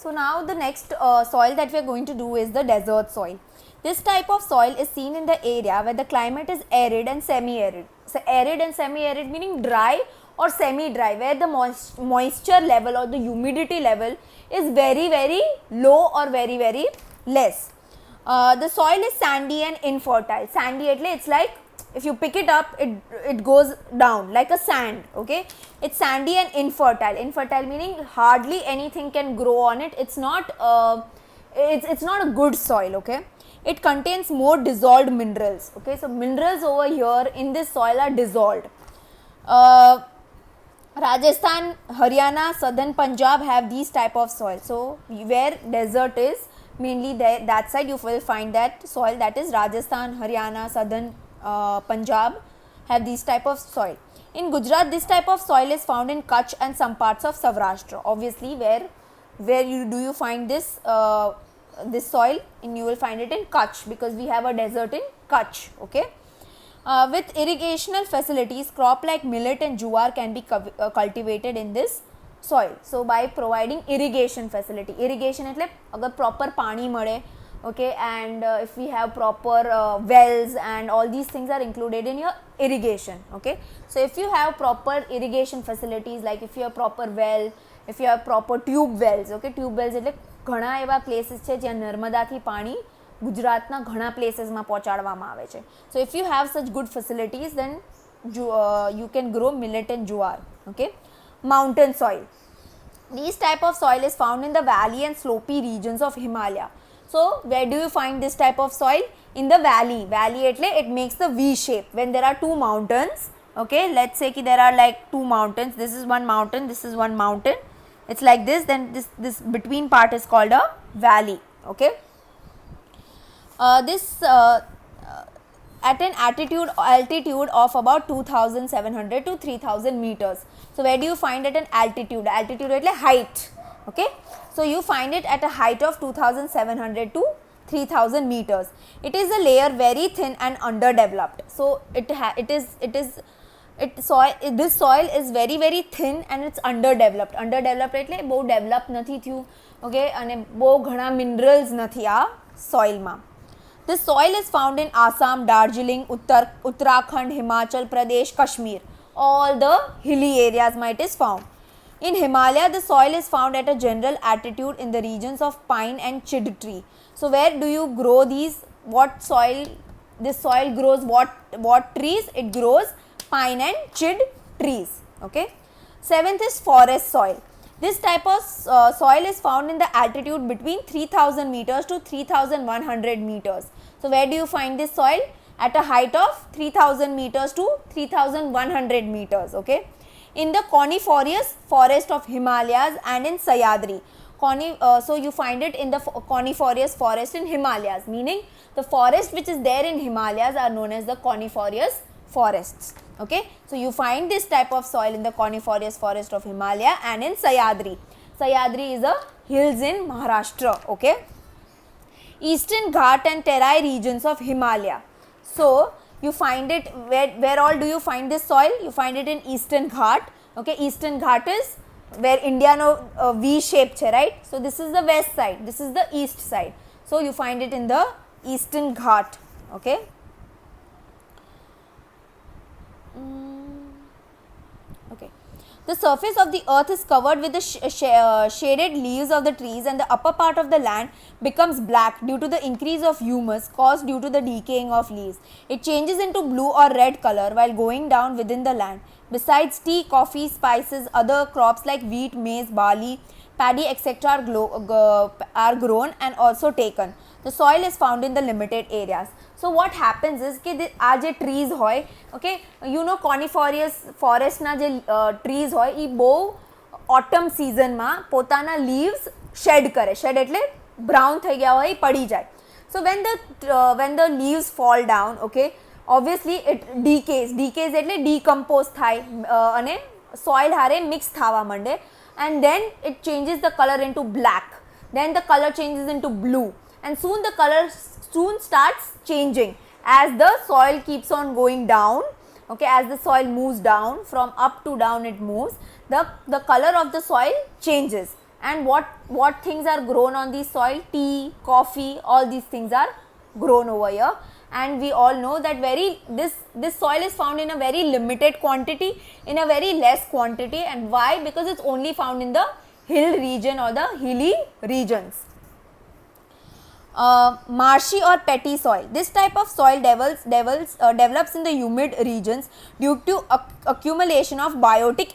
So now the next soil that we are going to do is the desert soil. This type of soil is seen in the area where the climate is arid and semi-arid. So arid and semi-arid meaning dry or semi-dry, where the moisture level or the humidity level is very low or very less. The soil is sandy and infertile. Sandy એટલે it's like if you pick it up, it goes down like a sand. Okay, it's sandy and infertile. Infertile meaning hardly anything can grow on it. It's not it's not a good soil. Okay, it contains more dissolved minerals. Okay, so minerals over here in this soil are dissolved. Rajasthan, Haryana, southern Punjab have these type of soil. So where desert is, mainly there, that side you will find that soil, that is Rajasthan, Haryana, southern Punjab have these type of soil. In Gujarat, this type of soil is found in Kutch and some parts of Saurashtra. Obviously, where you find this this soil? You will find it in Kutch, because we have a desert in Kutch. Okay. With irrigational facilities, crop like millet and jowar can be cultivated in this soil. So by providing irrigation facility, irrigation એટલે અગર proper પાણી મળે, okay, and if we have proper wells and all these things are included in your irrigation. Okay, so if you have proper irrigation facilities, like if you have proper well, if you have proper tube wells, okay, tube wells એટલે ઘણા એવા places છે જ્યાં નર્મદાથી પાણી ગુજરાતના ઘણા પ્લેસીસમાં પહોંચાડવામાં આવે છે. So if you have such good facilities then you can grow millet and jowar. Okay, mountain soil. These type of soil is found in the valley and slopy regions of Himalaya. So where do you find this type of soil? In the valley. Valley એટલે it makes the V shape when there are two mountains. Okay, let's say ki there are like two mountains. This is one mountain, this is one mountain. It's like this. Then this between part is called a valley. Okay. This at an altitude of about 2700 to 3000 meters. So where do you find it? An altitude? Altitude એટલે height. Okay, so you find it at a height of 2700 to 3000 meters. It is a layer very thin and underdeveloped. So this soil is very thin and it's underdeveloped. Underdeveloped એટલે બહુ develop નથી થયું. Okay, અને બહુ ઘણા minerals નથી આ soil માં. This soil is found in Assam, Darjeeling, Uttarakhand, Himachal Pradesh, Kashmir. All the hilly areas it is found. In Himalaya, the soil is found at a general altitude in the regions of pine and chid tree. So where do you grow these? What soil? This soil grows what trees? It grows pine and chid trees. Okay. Seventh is forest soil. This type of soil is found in the altitude between 3000 meters to 3100 meters. So where do you find this soil? At a height of 3000 meters to 3100 meters. Okay, in the coniferous forest of Himalayas and in Sahyadri. So you find it in the coniferous forest in Himalayas, meaning the forest which is there in Himalayas are known as the coniferous forests. Okay, so you find this type of soil in the coniferous forest of Himalaya and in Sahyadri. Sahyadri is a hills in Maharashtra. Okay, Eastern Ghat and Terai regions of Himalaya. So you find it where all do you find this soil? You find it in Eastern Ghat. Okay, Eastern Ghat is where India no V shape che, right? So this is the west side, this is the east side. So you find it in the Eastern Ghat. Okay. Okay. The surface of the earth is covered with the shaded leaves of the trees, and the upper part of the land becomes black due to the increase of humus caused due to the decaying of leaves. It changes into blue or red color while going down within the land. Besides tea, coffee, spices, other crops like wheat, maize, barley, paddy, etc. are grown and also taken. The soil is found in the limited areas. So what happens is કે આ જે trees હોય, okay, you know coniferous forest ના જે trees હોય એ બહુ autumn season માં પોતાના leaves shed કરે. Shed એટલે brown થઈ ગયા હોય, પડી જાય. So when the leaves fall down, okay, obviously it decays. Decays એટલે decompose થાય અને soil હારે mix થવા માંડે, and then it changes the color into black. Then the color changes into blue, and soon the color starts changing as the soil keeps on going down. Okay, as the soil moves down, from up to down it moves, the color of the soil changes. and what things are grown on the soil? Tea, coffee, all these things are grown over here. And we all know that this soil is found in a very limited quantity, in a very less quantity. And why? Because it's only found in the hill region or the hilly regions. Marshy or petty soil. This type of soil develops in the humid regions due to accumulation of biotic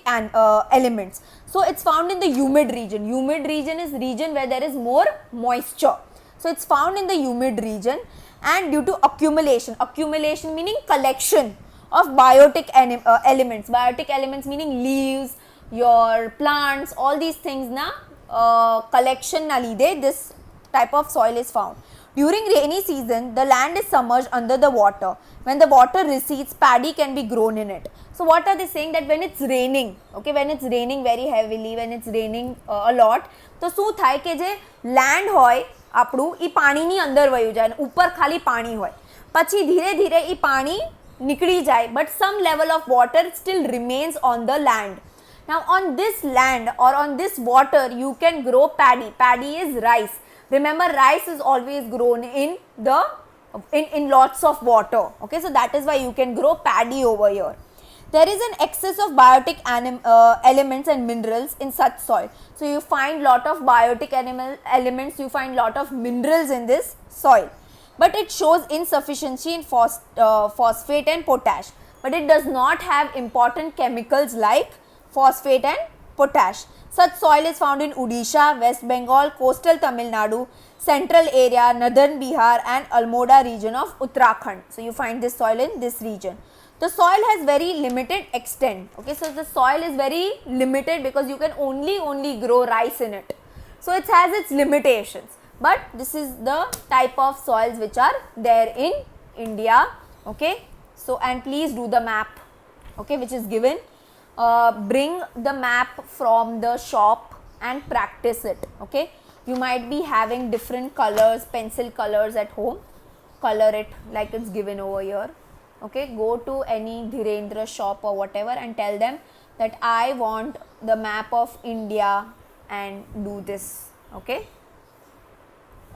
elements. So it's found in the humid region. Humid region is region where there is more moisture. So it's found in the humid region, and due to accumulation meaning collection of biotic elements. Biotic elements meaning leaves, your plants, all these things na collection na lidhe this type of soil is found. During rainy season, the land is submerged under the water. When the water recedes, paddy can be grown in it. So what are they saying? That when it's raining, okay, when it's raining very heavily, when it's raining a lot, તો શું થાય કે જે land હોય આપણું એ પાણીની અંદર વયું જાય અને ઉપર ખાલી પાણી હોય, પછી ધીરે ધીરે એ પાણી નીકળી જાય, but some level of water still remains on the land. Now on this land or on this water you can grow paddy. Paddy is rice. Remember, rice is always grown in lots of water. Okay, so that is why you can grow paddy over here. There is an excess of biotic elements and minerals in such soil. So you find lot of biotic elements, you find lot of minerals in this soil. But it shows insufficiency in phosphate and potash. But it does not have important chemicals like phosphate and potash. Such soil is found in Odisha, West Bengal, coastal Tamil Nadu, central area, northern Bihar and Almoda region of Uttarakhand. So you find this soil in this region. The soil has very limited extent. Okay, so the soil is very limited because you can only grow rice in it. So it has its limitations. But this is the type of soils which are there in India. Okay, so and please do the map, okay, which is given. Bring the map from the shop and practice it. Okay, you might be having different colors, pencil colors at home. Color it like it's given over here. Okay, go to any Dhirendra shop or whatever and tell them that I want the map of India and do this. Okay.